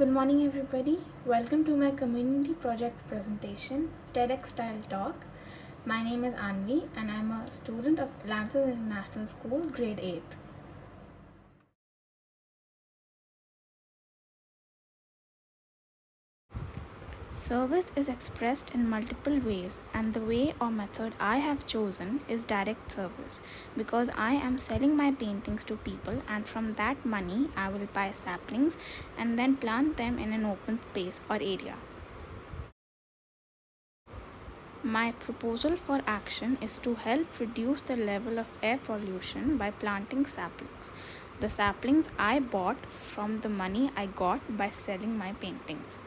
Good morning, everybody. Welcome to my community project presentation, TEDx Style Talk. My name is Anvi, and I'm a student of Lancers International School, Grade 8. Service is expressed in multiple ways, and the way or method I have chosen is direct service because I am selling my paintings to people, and from that money, I will buy saplings and then plant them in an open space or area. My proposal for action is to help reduce the level of air pollution by planting saplings. The saplings I bought from the money I got by selling my paintings.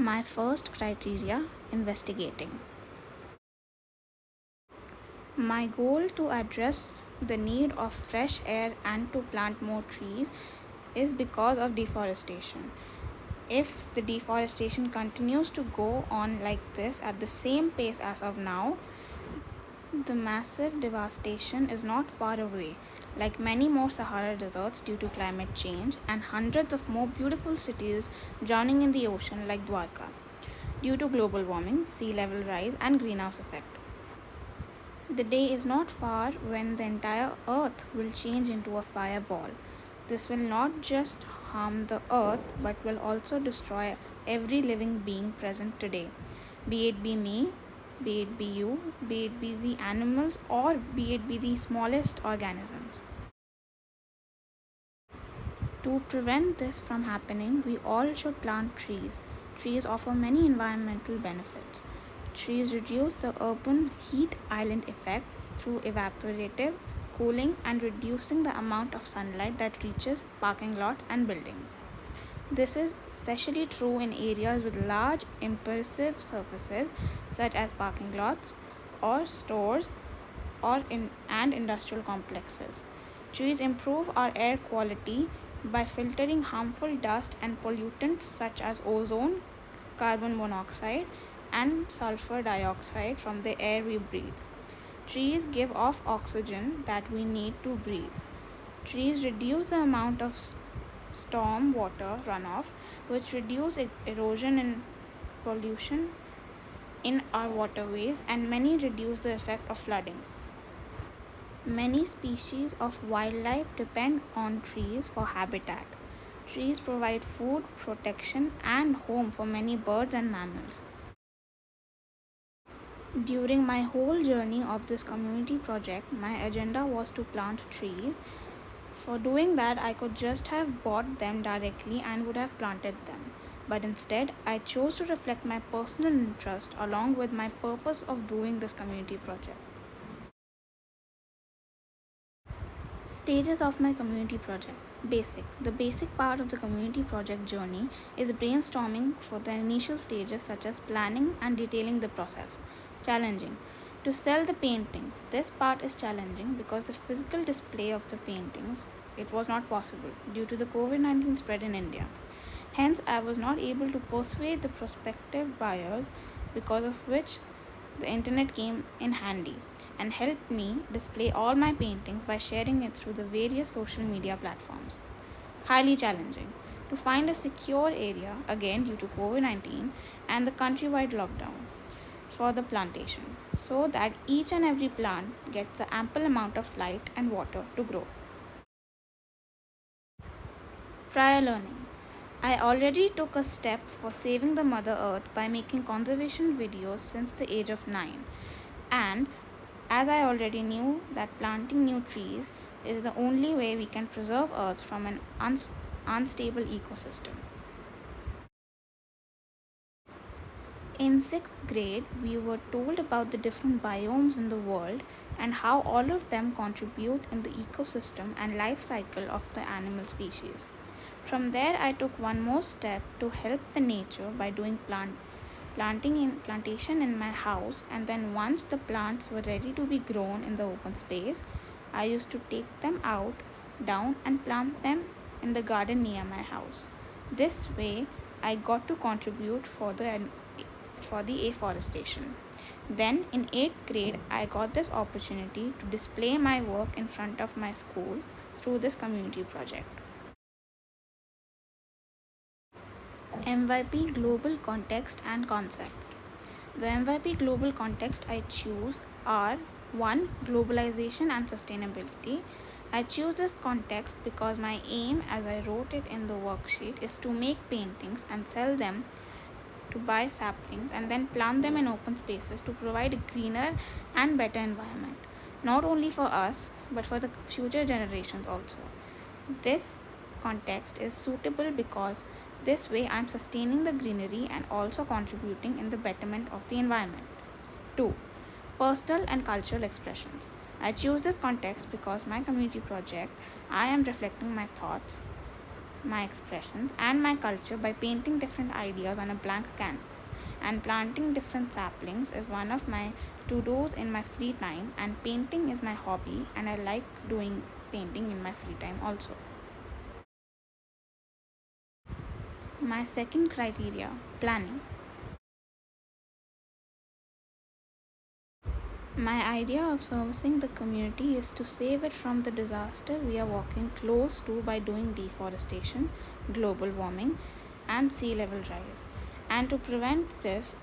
My first criteria: investigating. My goal to address the need of fresh air and to plant more trees is because of deforestation. If the deforestation continues to go on like this at the same pace as of now, the massive devastation is not far away, like many more Sahara deserts due to climate change, and hundreds of more beautiful cities drowning in the ocean, like Dwarka, due to global warming, sea level rise, and greenhouse effect. The day is not far when the entire earth will change into a fireball. This will not just harm the earth but will also destroy every living being present today, be it be me, be it be you, be it be the animals, or be it be the smallest organisms. To prevent this from happening, we all should plant trees. Trees offer many environmental benefits. Trees reduce the urban heat island effect through evaporative cooling and reducing the amount of sunlight that reaches parking lots and buildings. This is especially true in areas with large impervious surfaces such as parking lots or stores and industrial complexes. Trees improve our air quality by filtering harmful dust and pollutants such as ozone, carbon monoxide, and sulfur dioxide from the air we breathe. Trees give off oxygen that we need to breathe. Trees reduce the amount of storm water runoff, which reduce erosion and pollution in our waterways, and many reduce the effect of flooding. Many species of wildlife depend on trees for habitat. Trees provide food, protection, and home for many birds and mammals. During my whole journey of this community project, my agenda was to plant trees. For doing that, I could just have bought them directly and would have planted them. But instead, I chose to reflect my personal interest along with my purpose of doing this community project. Stages of my community project. Basic. The basic part of the community project journey is brainstorming for the initial stages such as planning and detailing the process. Challenging. To sell the paintings. This part is challenging because the physical display of the paintings it was not possible due to the COVID-19 spread in India. Hence, I was not able to persuade the prospective buyers, because of which the internet came in handy and helped me display all my paintings by sharing it through the various social media platforms. Highly challenging to find a secure area again due to COVID 19 and the countrywide lockdown for the plantation so that each and every plant gets the ample amount of light and water to grow. Prior learning. I already took a step for saving the Mother Earth by making conservation videos since the age of 9. And as I already knew that planting new trees is the only way we can preserve Earth from an unstable ecosystem. In 6th grade, we were told about the different biomes in the world and how all of them contribute in the ecosystem and life cycle of the animal species. From there, I took one more step to help the nature by doing plantation in my house, and then once the plants were ready to be grown in the open space, I used to take them out down and plant them in the garden near my house. This way, I got to contribute for the afforestation. Then in 8th grade, I got this opportunity to display my work in front of my school through this community project. MVP Global Context and Concept. The MVP Global Context I choose are 1. Globalization and sustainability. I choose this context because my aim, as I wrote it in the worksheet, is to make paintings and sell them, to buy saplings and then plant them in open spaces to provide a greener and better environment, not only for us but for the future generations also. This context is suitable because this way I am sustaining the greenery and also contributing in the betterment of the environment. 2. Personal and cultural expressions. I choose this context because my community project, I am reflecting my thoughts, my expressions, and my culture by painting different ideas on a blank canvas. And planting different saplings is one of my to dos in my free time, and painting is my hobby, and I like doing painting in my free time also. My second criteria, planning. My idea of servicing the community is to save it from the disaster we are walking close to by doing deforestation, global warming, and sea level rise. And to prevent this,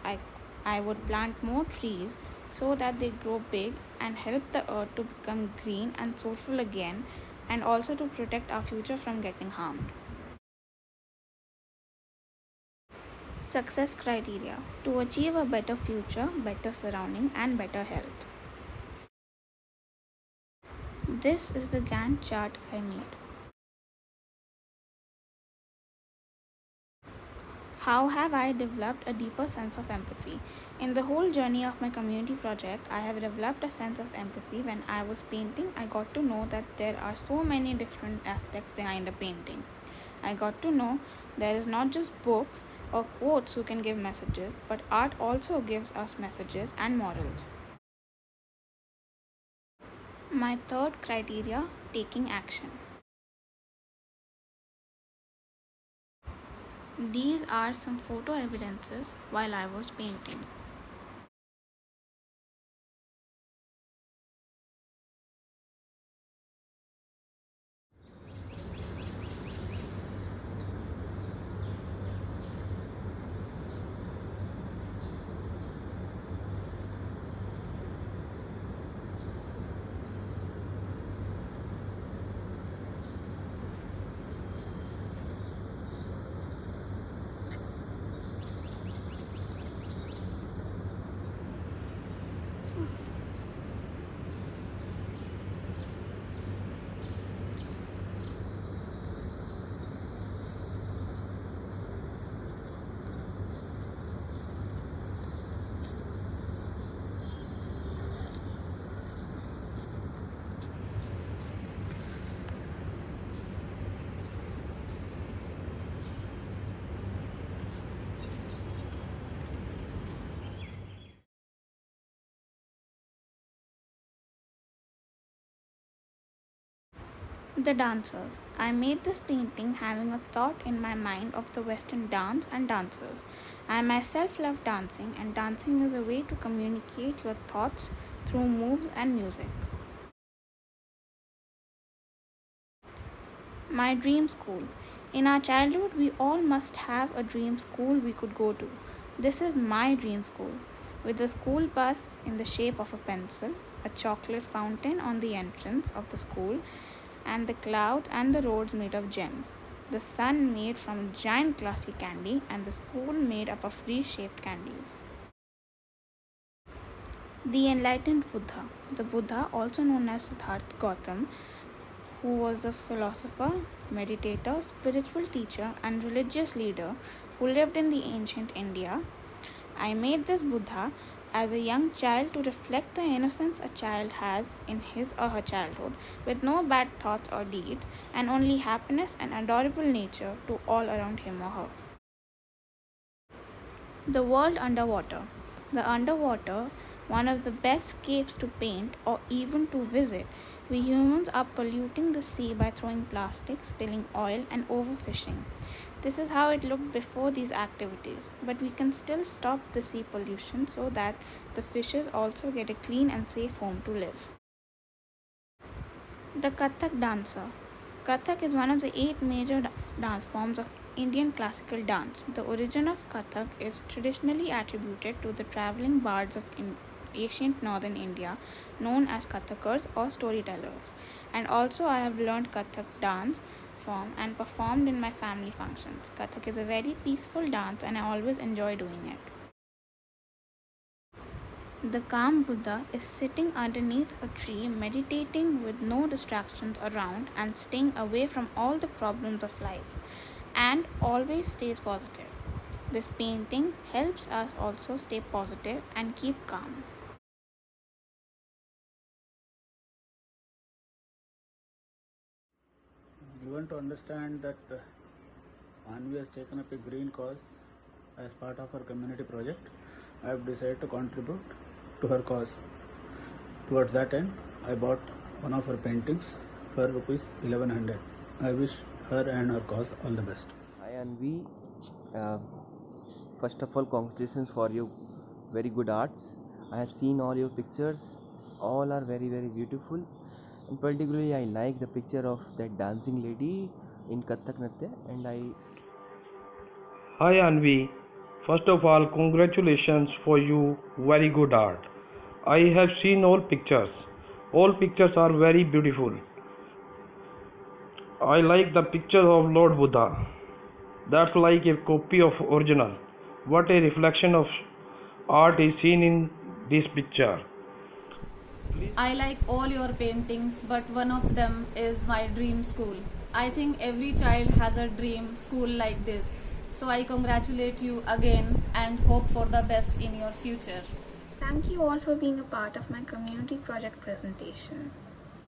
I would plant more trees so that they grow big and help the earth to become green and soulful again, and also to protect our future from getting harmed. Success criteria to achieve a better future, better surrounding, and better health. This is the Gantt chart I made. How have I developed a deeper sense of empathy? In the whole journey of my community project, I have developed a sense of empathy. When I was painting, I got to know that there are so many different aspects behind a painting. I got to know there is not just books or quotes who can give messages, but art also gives us messages and morals. My third criteria, taking action. These are some photo evidences while I was painting. The dancers. I made this painting having a thought in my mind of the Western dance and dancers. I myself love dancing, and dancing is a way to communicate your thoughts through moves and music. My dream school. In our childhood, we all must have a dream school we could go to. This is my dream school, with a school bus in the shape of a pencil, a chocolate fountain on the entrance of the school, and the clouds and the roads made of gems. The sun made from giant glassy candy, and the school made up of reshaped candies. The enlightened Buddha. The Buddha, also known as Siddhartha Gautam, who was a philosopher, meditator, spiritual teacher, and religious leader who lived in the ancient India. I made this Buddha as a young child to reflect the innocence a child has in his or her childhood, with no bad thoughts or deeds, and only happiness and adorable nature to all around him or her. The world underwater. The underwater, one of the best scapes to paint or even to visit. We humans are polluting the sea by throwing plastic, spilling oil, and overfishing. This is how it looked before these activities, but we can still stop the sea pollution so that the fishes also get a clean and safe home to live. The Kathak dancer. Kathak is one of the eight major dance forms of Indian classical dance. The origin of Kathak is traditionally attributed to the traveling bards of ancient northern India, known as Kathakars or storytellers. And also, I have learned Kathak dance form and performed in my family functions. Kathak is a very peaceful dance, and I always enjoy doing it. The calm Buddha is sitting underneath a tree, meditating with no distractions around and staying away from all the problems of life, and always stays positive. This painting helps us also stay positive and keep calm. Given to understand that Anvi has taken up a green cause as part of her community project, I have decided to contribute to her cause. Towards that end, I bought one of her paintings for rupees 1100. I wish her and her cause all the best. Hi Anvi, uh, first of all congratulations for your very good arts. I have seen all your pictures, all are very beautiful, and particularly I like the picture of that dancing lady in Kathak Natya, and I Hi Anvi, first of all congratulations for you very good art. I have seen all pictures. All pictures are very beautiful. I like the picture of Lord Buddha. That's like a copy of original. What a reflection of art is seen in this picture. I like all your paintings, but one of them is my dream school. I think every child has a dream school like this. So I congratulate you again and hope for the best in your future. Thank you all for being a part of my community project presentation.